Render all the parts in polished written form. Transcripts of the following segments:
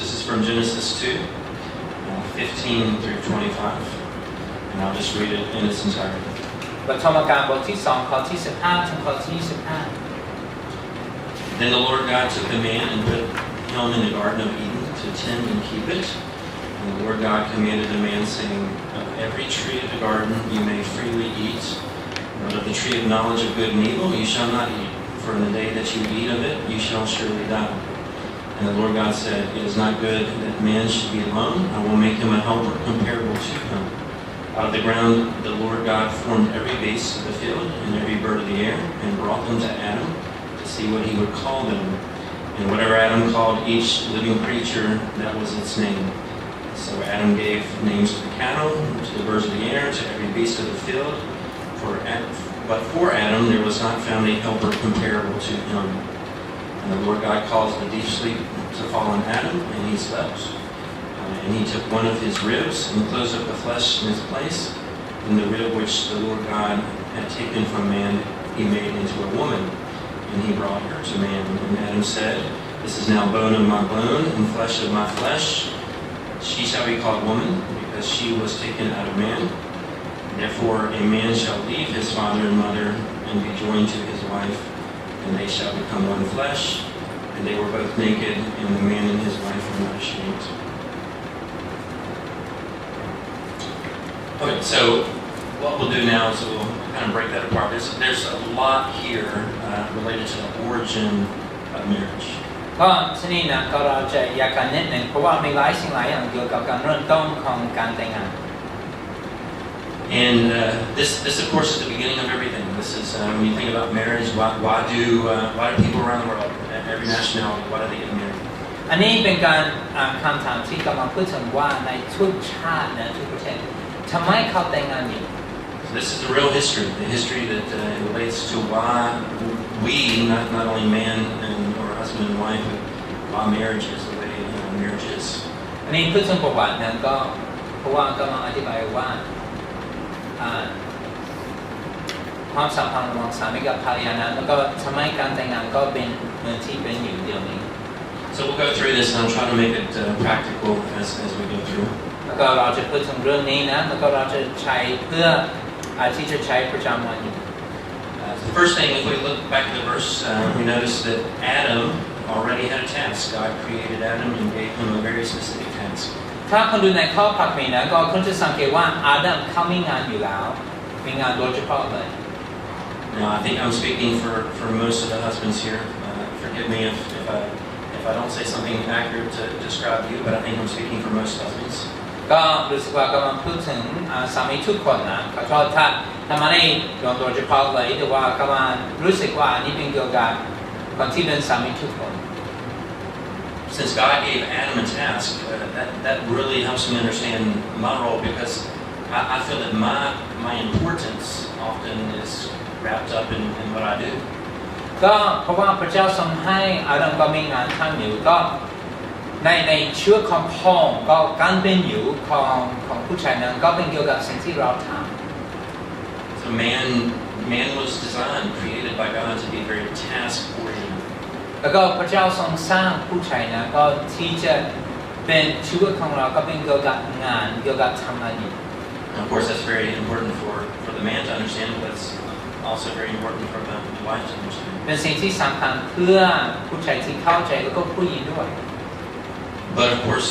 This is from Genesis 2, 15 through 25, and I'll just read it in its entirety. ปฐมกาลบทที่2ข้อที่15ถึงข้อที่25 Then the Lord God took the man and put him in the Garden of Eden to tend and keep it. And the Lord God commanded the man, saying, Of every tree of the garden you may freely eat, but of the tree of knowledge of good and evil you shall not eat, for in the day that you eat of it you shall surely die. And the Lord God said, It is not good that man should be alone. I will make him a helper comparable to him. Out of the ground the Lord God formed every beast of the field and every bird of the air, and brought them to Adam to see what he would call them. And whatever Adam called each living creature, that was its name. So Adam gave names to the cattle, to the birds of the air, to every beast of the field. But for Adam there was not found a helper comparable to him. And the Lord God caused a deep sleep to fall on Adam, and he slept. And he took one of his ribs and closed up the flesh in its place. And the rib which the Lord God had taken from man he made into a woman, and he brought her to man. And Adam said, This is now bone of my bone and flesh of my flesh. She shall be called woman, because she was taken out of man. Therefore a man shall leave his father and mother and be joined to his wife, and they shall become one flesh. And they were both naked, and the man and his wife were not ashamed. Okay, so what we'll do now is we'll kind of break that apart. There's a lot here related to the origin of marriage. ก็ที่นี่นะก็เราจะอยากกันนิดหนึ่งเพราะว่ามีหลายสิ่งหลายอย่างเกี่ยวกับการเริ่มต้นของการแต่งงาน And this of course is the beginning of everything. This is when you think about marriage. Why do people around the world, every nationality, why do they get married? อันนี้เป็นการคำถามที่กำลังพูดถึงว่าในทุกชาตินะทุกประเทศทำไมเขาแต่งงานอยู่ This is the real history, the history that relates to why we, not only man or husband and wife, but why marriage is the way marriage is. อันนี้พูดถึงประวัตินะก็เพราะว่ากำลังอธิบายว่าความสัมพันธ์ระหว่างสามีกับภรรยานั้นแล้วก็ทำไมการแต่งงานก็เป็นเหมือนที่เป็นอยู่เดี๋ยวนี้ So we'll go through this and I'll try to make it practical as we go through. แล้วก็เราจะพูดถึงเรื่องนี้นะแล้วก็เราจะใช้เพื่อที่จะใช้ประจำวันอยู่ The first thing, if we look back at the verse, we notice that Adam already had a task. God created Adam and gave him a very specific task. ถ้าคนดูในข้อผักมีนะก็คุณจะสังเกตว่าอาดัมเขามีงานอยู่แล้วมีงานโดยเฉพาะเลย Now I think I'm speaking for most of the husbands here. Forgive me if I don't say something accurate to describe you, but I think I'm speaking for most husbands. ก็รู้สึกว่ากำลังพูดถึงสามีทุกคนนะขอโทษถ้าไม่ได้โดยเฉพาะเลยแต่ว่ากำลังรู้สึกว่านี่เป็นเกี่ยวกับคนที่เป็นสามีทุกคน Since God gave Adam a task, that really helps me understand my role because I feel that my importance often is wrapped up in what I do. ก็เพราะว่าพระเจ้าทรงให้อาดัมก็มีงานทำอยู่ก็ในชีวิตของพ่อก็การเป็นอยู่ของผู้ชายนั้นก็เป็นเกี่ยวกับสิ่งที่เราทำ So man was designed, created by God to be very task-oriented. แล้วก็พระเจ้าทรงสร้างผู้ชายนะก็ที่จะเป็นชีวิตของเราก็เป็นเกี่ยวกับงานเกี่ยวกับทำงานอยู่ Of course, that's very important for the man to understand, but it's also very important for the wife to understand. เป็นสิ่งที่สำคัญเพื่อผู้ชายที่เข้าใจแล้วก็ผู้หญิงด้วย But of course,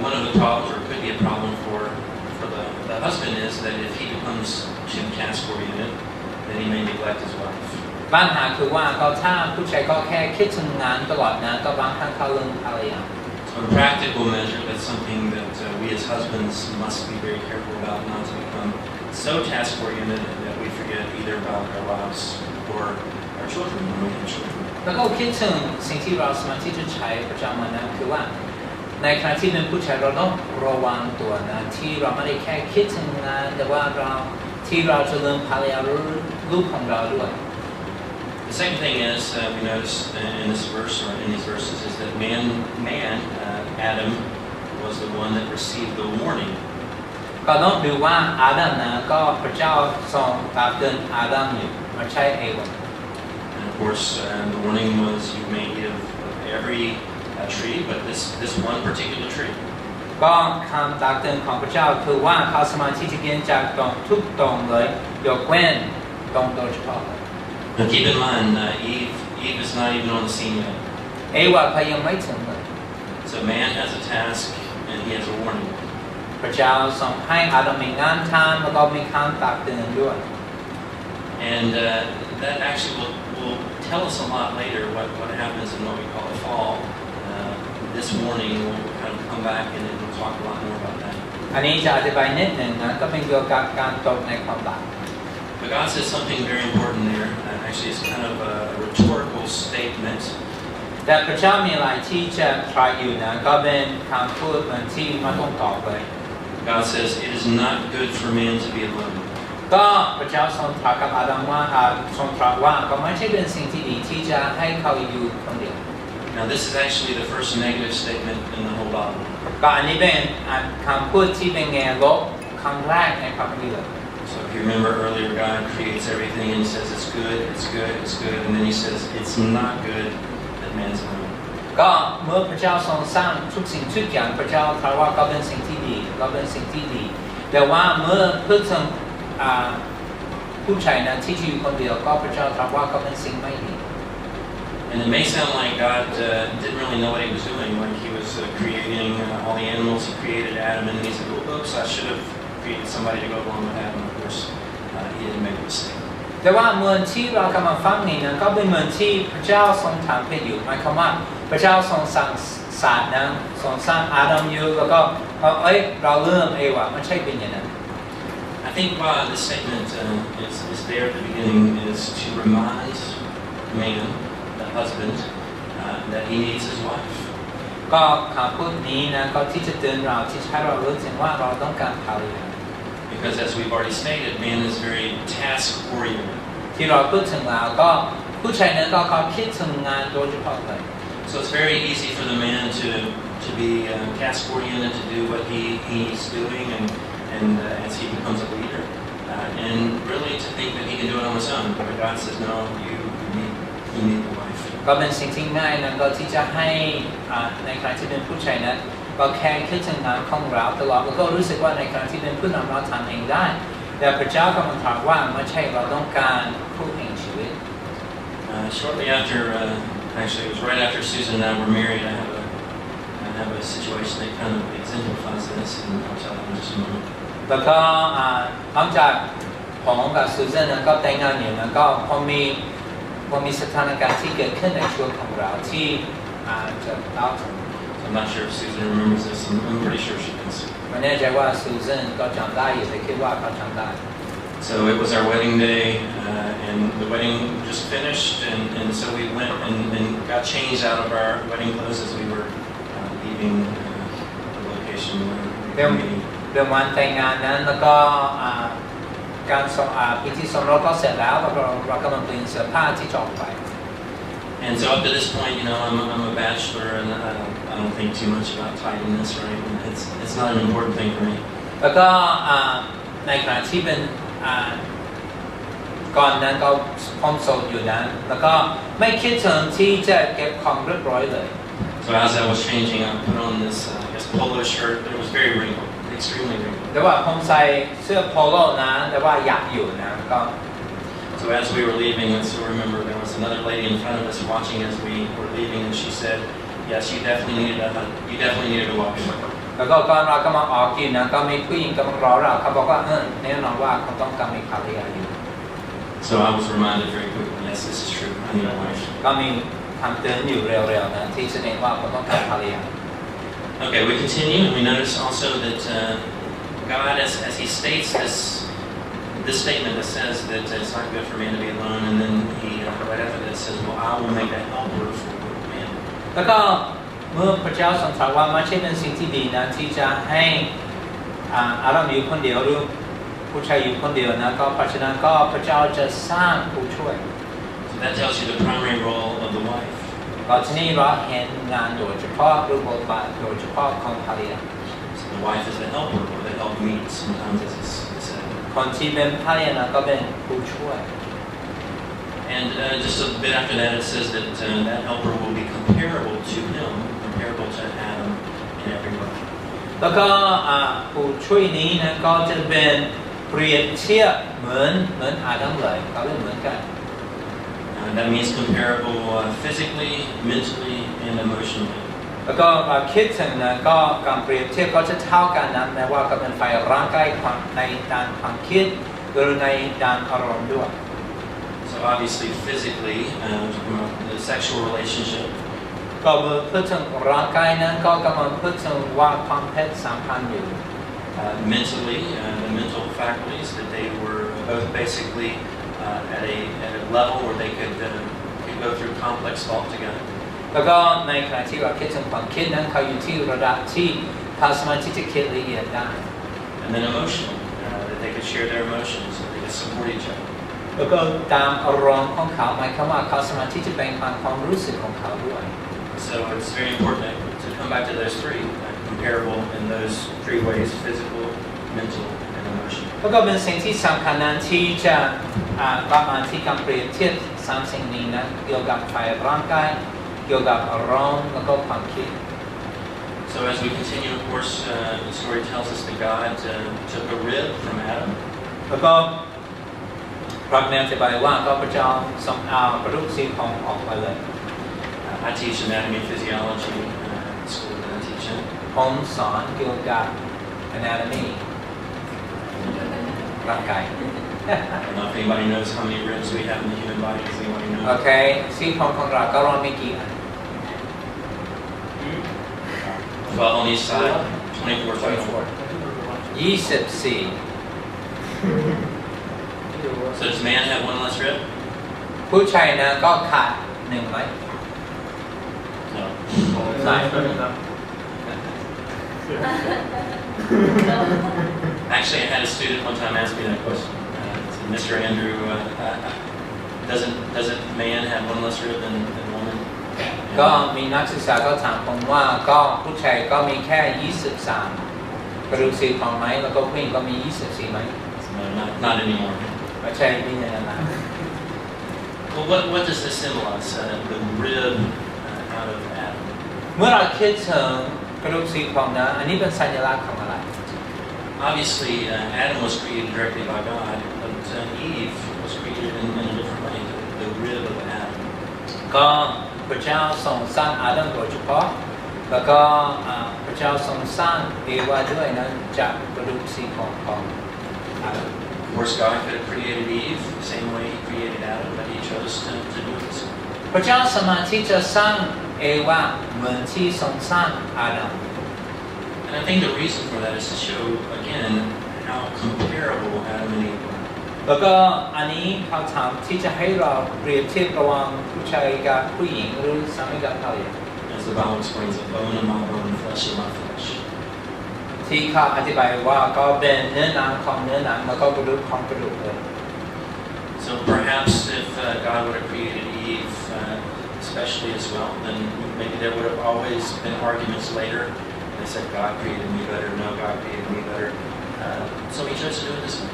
one of the problems, or could be a problem for the husband, is that if he becomes too task-oriented, then he may neglect his wife. ปัญหาคือว่าก็ถ้าผู้ชายก็แค่คิดถึงงานตลอดนะก็บางครั้งเขาลืมภรรยา So in practical measure, that's something that we as husbands must be very careful about, not to become so task-oriented that we forget either about our wives or our children when we have children. แล้วก็คิดถึงสิ่งที่เราสามารถที่จะใช้ประจำวันนะคือว่าในขณะที่เป็นผู้ชายเราต้องระวังตัวนะที่เราไม่ได้แค่คิดถึงงานแต่ว่าเราจะลืมภรรยาหรือลูกของเราด้วย The second thing is we notice in this verse or in these verses is that Adam was the one that received the warning. ก็ต้องดูว่าอาดัมนะก็พระเจ้าทรงตรัสเตือนอาดัมอยู่ไม่ใช่เอวา And of course, the warning was you may eat of every tree, but this one particular tree. ก็คำตักเตือนของพระเจ้าคือว่าเขาสามารถที่จะกินจากตรงทุกตรงเลยยกเว้นตรงโดยเฉพาะ Now keep in mind, Eve is not even on the scene yet. เอวาเขายังไม่ถึงเลย So man has a task and he has a warning. พระเจ้าส่งให้อาดัมมีงานทำแล้วก็มีคำตักเตือนด้วย And that actually will tell us a lot later what happens in what we call a fall. This morning we'll kind of come back and we'll talk a lot more about that. อันนี้จะอธิบายนิดหนึ่งนะก็เป็นเกี่ยวกับการตกในความบาป But God says something very important there. Actually, it's kind of a rhetorical statement. แต่พระเจ้ามีอะไรที่จะทรายอยู่นะก็เป็นคำพูดเหมือนที่มันต้องตอบเลย God says it is not good for man to be alone. ก็พระเจ้าทรงตรัสกับอาดัมว่าทรงตรัสว่าก็ไม่ใช่เป็นสิ่งที่ดีที่จะให้เขาอยู่คนเดียว Now, this is actually the first negative statement in the whole Bible. ก็อันนี้เป็นคำพูดที่เป็นแง่ลบคำแรกในพระคัมภีร์เลย So if you remember earlier, God creates everything and He says it's good, it's good, it's good, and then He says it's not good that man's alone. ก็เมื่อพระเจ้าทรงสร้างทุกสิ่งทุกอย่างพระเจ้าตรัสว่าก็เป็นสิ่งที่ดีก็เป็นสิ่งที่ดีแต่ว่าเมื่อเพื่อถึงผู้ชายนั้นที่อยู่คนเดียวก็พระเจ้าตรัสว่าก็เป็นสิ่งไม่ดี And it may sound like God didn't really know what He was doing when He was creating all the animals. He created Adam, and He said, "Oops, I should have created somebody to go along with Adam." Of course, He didn't make a mistake. แต่ว่าเมื่อที่เรากำลังฟังนี้นั้นก็เป็นเหมือนที่พระเจ้าทรงทำให้อยู่หมายความว่าพระเจ้าทรงสั่งสารนั้นทรงสร้างอาดัมอยู่แล้วก็เราเริ่มเอวาไม่ใช่เป็นอย่างนั้น I think why this statement is there at the beginning is to remind man, the husband, that he needs his wife. ก็คำพูดนี้นะก็ที่จะเตือนเราที่ให้เรารู้ถึงว่าเราต้องการภรรยา Because as we've already stated, man is very task-oriented. ที่เราพูดถึงแล้วก็ผู้ชายนั้นก็เขาคิดถึงงานโดยเฉพาะเลย So it's very easy for the man to be task-oriented, to do what he's doing, and as he becomes a leader, and really to think that he can do it on his own. But God says, no, you need the wife. ก็เป็นสิ่งที่ง่ายนั้นก็ที่จะให้ในขณะที่เป็นผู้ชายนั้นก็แค่คิดถึงงานของเราตลอดแล้วก็รู้สึกว่าในขณะที่เป็นผู้นำเราทำเองได้แต่พระเจ้ากำลังตรัสว่าไม่ใช่เราต้องการผู้แห่งชีวิต Shortly after, actually it was right after Susan and I were married, I have a situation that kind of exemplifies this, and I'll tell you in just a moment. แล้วก็หลังจากผมกับซูซานนั้นก็แต่งงานอยู่นั้นก็พอมีสถานการณ์ที่เกิดขึ้นในชีวิตของเราที่จะเล่าถึง I'm not sure if Susan remembers this. I'm pretty sure she does. ไม่แน่ใจว่าซูซานก็จำได้อยู่แต่คิดว่าเขาจำได้ So it was our wedding day, and the wedding just finished, and so we went and got changed out of our wedding clothes as we were leaving the location where we were meeting. เรื่องวันแต่งงานนั้นแล้วก็การพิธีสมรสก็เสร็จแล้วแล้วเรากำลังเปลี่ยนเสื้อผ้าที่จองไป And so up to this point, I'm a bachelor, and I don't think too much about tidiness, right? It's not an important thing for me. แล้วก็ในขณะที่เป็นก่อนนั้นก็ผมโสดอยู่นั้นแล้วก็ไม่คิดถึงที่จะเก็บของเรียบร้อยเลย So as I was changing, I put on this, I guess, polo shirt, but it was very wrinkled, extremely wrinkled. แต่ว่าผมใส่เสื้อโพโลนะแต่ว่าอยากอยู่นะก็ So as we were leaving, I still remember there was another lady in front of us watching as we were leaving, and she said, "Yes, you definitely needed a wife." แล้วก็ก่อนเรากำลังออกกินนะก็มีผู้หญิงกำลังรอเราเขาบอกว่าแน่นอนว่าเขาต้องการมีภรรยาอยู่ So I was reminded very quickly, yes, this is true. I need a wife. ก็มีคำเตือนอยู่เร็วๆนะที่แสดงว่าเขาต้องการภรรยา Okay, we continue, and we notice also that God, as He states this statement that says that it's not good for man to be alone, and then He right after that says, "Well, I will make a helper for man." แล้วก็เมื่อพระเจ้าทรงตรัสว่าไม่ใช่เป็นสิ่งที่ดีนะที่จะให้อาดัมอยู่คนเดียวหรือผู้ชายอยู่คนเดียวนะก็เพราะฉะนั้นก็พระเจ้าจะสร้างผู้ช่วย So that tells you the primary role of the wife. ก็ที่นี่เราเห็นงานโดยเฉพาะหรือบทบาทโดยเฉพาะของภรรยา So the wife is the helper, or the helpmeet. Sometimes it's said. คนที่เป็นภรรยานะก็เป็นผู้ช่วย And just a bit after that, it says that that helper will be comparable to him, to Adam in every way. แล้วก็ผู้ช่วยนี้นะก็จะเป็นเปรียบเทียบเหมือนอาดัมเลยเขาเรียกเหมือนกัน That means comparable physically, mentally, and emotionally. แล้วก็คิดถึงนะก็การเปรียบเทียบก็จะเท่ากันนะแม้ว่าก็เป็นฝ่ายร่างกายในด้านความคิดหรือในด้านอารมณ์ด้วย So obviously, physically, the sexual relationship. ก็เมื่อพูดถึงร่างกายนั้นก็กำลังพูดถึงว่าความเพศสัมพันธ์อยู่ Mentally, the mental faculties that they were both basically at a level where they could go through complex thought together. แล้วก็ในขณะที่เราคิดถึงความคิดนั้นเขาอยู่ที่ระดับที่เขาสามารถที่จะคิดละเอียดได้ And then emotionally, that they could share their emotions, that they could support each other. แล้วก็ตามอารมณ์ของเขาหมายความว่าเขาสามารถที่จะแบ่งปันความรู้สึกของเขาด้วย So it's very important to come back to those three, comparable in those three ways: physical, mental, and emotional. แล้วก็เป็นสิ่งที่สำคัญนั้นที่จะประมาณที่การเปรียบเทียบสามสิ่งนี้นะเกี่ยวกับฝ่ายร่างกายเกี่ยวกับอารมณ์แล้วก็ความคิด So as we continue, of course, the story tells us that God took a rib from Adam. แล้วก็พระแม่อธิบายว่าก็พระเจ้าทรงเอากระดูกซี่โครงออกมาเลย I teach anatomy and physiology at school that I teach in. ผมสอนเกี่ยวกับ anatomy ร่างกาย I don't know if anybody knows how many ribs we have in the human body. Does anybody know? โอเคซี่โครงของเราก็รอนไม่กี่อัน 12 on each side, 24 total. 24 So does man have one less rib? ผู้ชายนะก็ขาดหนึ่งไหม No. ไม่ Actually, I had a student one time ask me that question. Mr. Andrew, doesn't man have one less rib than woman? ก็มีนักศึกษาก็ถามผมว่าก็ผู้ชายก็มีแค่23กระดูกซี่โครงไหมแล้วก็ผู้หญิงก็มี24ไหม No, not anymore. ไม่ใช่ไม่ใช่นะ Well, what does this symbolize? The rib out of Adam. เมื่อเราคิดถึงกระดูกซี่โครงนะอันนี้เป็นสัญลักษณ์ของอะไร Obviously, Adam was created directly by God, but Eve was created in a different way. The rib of Adam. ก็พระเจ้าทรงสร้างอาดัมโดยเฉพาะแล้วก็พระเจ้าทรงสร้างเอวาด้วยนะจากกระดูกซี่โครงของอาดัม Of course, God could have created Eve the same way He created Adam, but He chose to do it this way. พระเจ้าสามารถที่จะสร้างเอวาเหมือนที่ทรงสร้างอาดัม And I think the reason for that is to show, again, how comparable Adam and Eve were. แล้วก็อันนี้เขาถามที่จะให้เราเปรียบเทียบระหว่างผู้ชายกับผู้หญิงหรือสามีกับภรรยา As the Bible explains, a bone of my bone, flesh of my flesh. ที่เขาอธิบายว่าก็เป็นเนื้อหนังของเนื้อหนังแล้วก็กระดูกของกระดูกเลย So perhaps if God would have created Eve especially as well, then maybe there would have always been arguments later. They said God created me better, no, God created me better. So He chose to do it this way.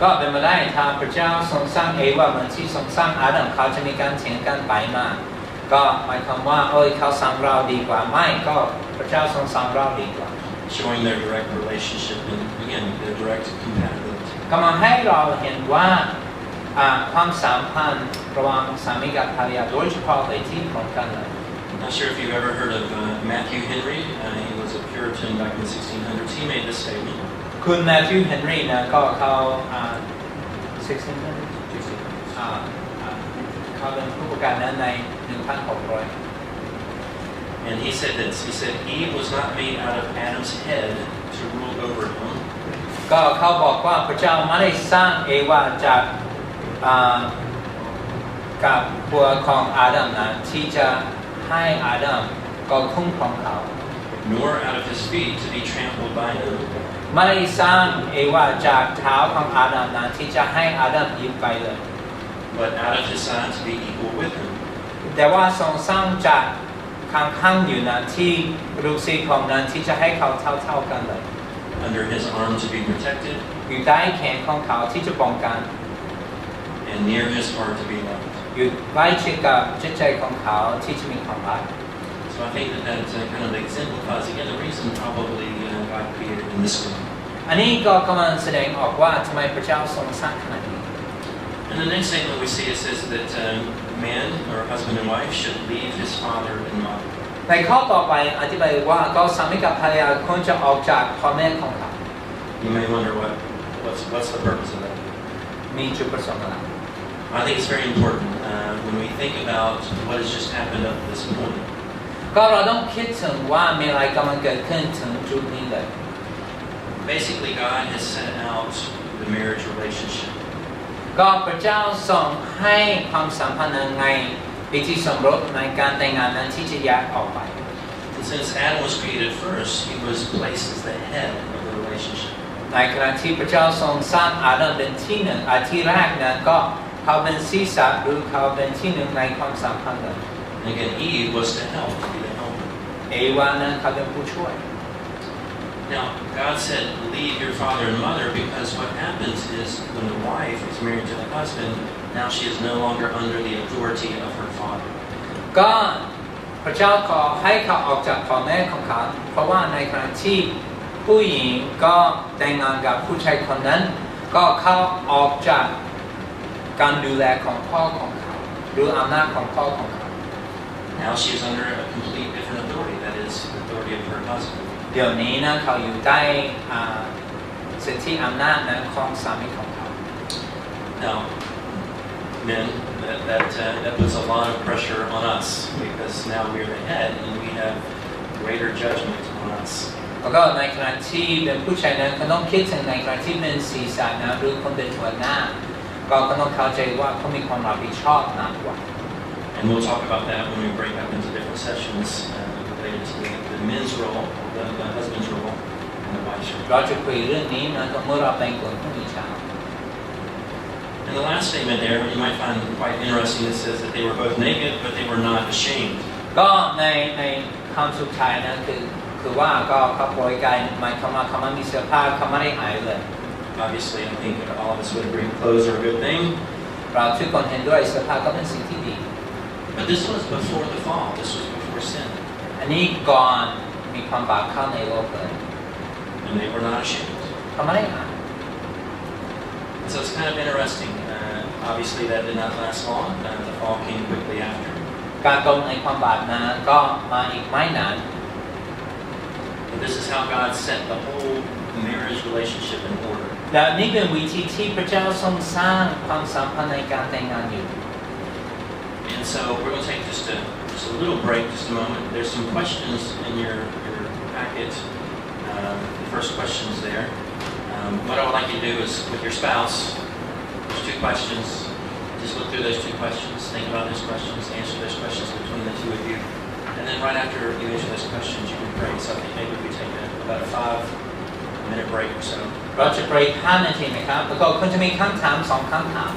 ก็เป็นมาได้ถ้าพระเจ้าทรงสร้างเอวาเหมือนที่ทรงสร้างอาดัมเขาจะมีการเถียงกันไปมาก็หมายความว่าเขาสร้างเราดีกว่าไม่ก็พระเจ้าทรงสร้างเราดีกว่า Showing their direct relationship and again their direct compatibility. ก็มาให้เราเห็นว่าความสัมพันธ์ระหว่างสามีกับภรรยาโดยเฉพาะเลยที่ตรงกันเลย Not sure if you've ever heard of Matthew Henry. He was a Puritan back in the 1600s. He made this statement. คุณแมทธิวเฮนรี่นะก็เขาเขาเป็นผู้ประกาศนั้นใน 1600 And he said this. He said, Eve was not made out of Adam's head to rule over him. ก็เขาบอกว่าพระเจ้าไม่ได้สร้างเอวาจากกับหัวของอาดัมนะที่จะให้อาดัมก็คุ้มครองเขา Nor out of his feet to be trampled by him. ไม่ได้สร้างเอวาจากเท้าของอาดัมนะที่จะให้อาดัมหยิบไปเลย But out of his side to be equal with him. แต่ว่าทรงสร้างจากข้างๆอยู่นะที่กระดูกซี่โครงนั้นที่จะให้เขาเท่ากันเลย Under his arm to be protected. อยู่ใต้แขนของเขาที่จะป้องกัน And near his heart to be loved. อยู่ใกล้ชิดกับจิตใจของเขาที่จะมีความรัก So I think that kind of exemplifies again the reason probably God created in this way. อันนี้ก็กำลังแสดงออกว่าทำไมพระเจ้าทรงสร้างขนาดนี้ And the next statement we see it says that man or husband and wife should leave his father and mother. ในข้อต่อไปอธิบายว่าก็สามีกับภรรยาควรจะออกจากพ่อแม่ของเขา You may wonder what's the purpose of that. มีจุดประสงค์อะไร I think it's very important when we think about what has just happened up to this point. ก็เราต้องคิดถึงว่ามีอะไรกำลังเกิดขึ้นถึงจุดนี้เลย Basically, God has set out the marriage relationship. ก็พระเจ้าทรงให้ความสัมพันธ์ในพิธีสมรสในการแต่งงานนั้นที่จะแยกออกไป And since Adam was created first, he was placed as the head of the relationship. ในขณะที่พระเจ้าทรงสร้างอาดัมเป็นที่หนึ่งที่แรกนั้นก็เขาเป็นศีรษะหรือเขาเป็นที่หนึ่งในความสัมพันธ์นั้น And again, Eve was to help, to be the helper. เอวานั้นเขาเป็นผู้ช่วย Now, God said, leave your father and mother, because what happens is when the wife is married to the husband, now she is no longer under the authority of her father. ก็พระเจ้าขอให้เขาออกจากพ่อแม่ของเขาเพราะว่าในขณะที่ผู้หญิงก็แต่งงานกับผู้ชายคนนั้นก็เขาออกจากการดูแลของพ่อของเขาหรืออำนาจของพ่อของเขา Now she is under a complete different authority, that is, the authority of her husband. เดี๋ยวนี้นะเขาอยู่ใต้สิทธิอำนาจนะของสามีของเขา Now, men, that puts a lot of pressure on us, because now we are the head and we have greater judgment on us. แล้วก็ในขณะที่เป็นผู้ชายนั้นเขาต้องคิดถึงในขณะที่เป็นศีรษะนะหรือคนเป็นหัวหน้าก็ต้องเข้าใจว่าเขามีความรับผิดชอบมากกว่า And we'll talk about that when we break up into different sessions related to the men's role, the husband's role, and the wife's role. เราจะคุยเรื่องนี้นะเมื่อเราเป็นคนผู้มีชาว And the last statement there, you might find quite interesting. It says that they were both naked, but they were not ashamed. ก็ในคำสุดท้ายนะคือว่าก็เขาปล่อยกายหมายความว่าเขาไม่มีเสื้อผ้าเขาไม่ได้หายเลย Obviously, I think that all of us would agree clothes are a good thing. เราทุกคนเห็นด้วยเสื้อผ้าก็เป็นสิ่งที่ดี But this was before the fall. This was before sin. อันนี้ก่อนมีความบาปเข้าในโลกเลย And they were not ashamed. เขาไม่ได้หาย So it's kind of interesting. Obviously, that did not last long. The fall came quickly after. การตกในความบาปนั้นก็มาอีกไม่นาน But this is how God set the whole marriage relationship in order. และนี่เป็นวิธีที่พระเจ้าทรงสร้างความสัมพันธ์ในการแต่งงานอยู่ And so we're going to take just a little break, just a moment. There's some questions in your packet. The first questions there. What I would like you to do is, with your spouse, there's two questions. Just look through those two questions, think about those questions, answer those questions between the two of you. And then right after you answer those questions, you can pray. So I think maybe we take about a 5-minute break or so. เราจะเบรก5 นาทีนะครับแล้วก็คุณจะมีคำถาม2 คำถาม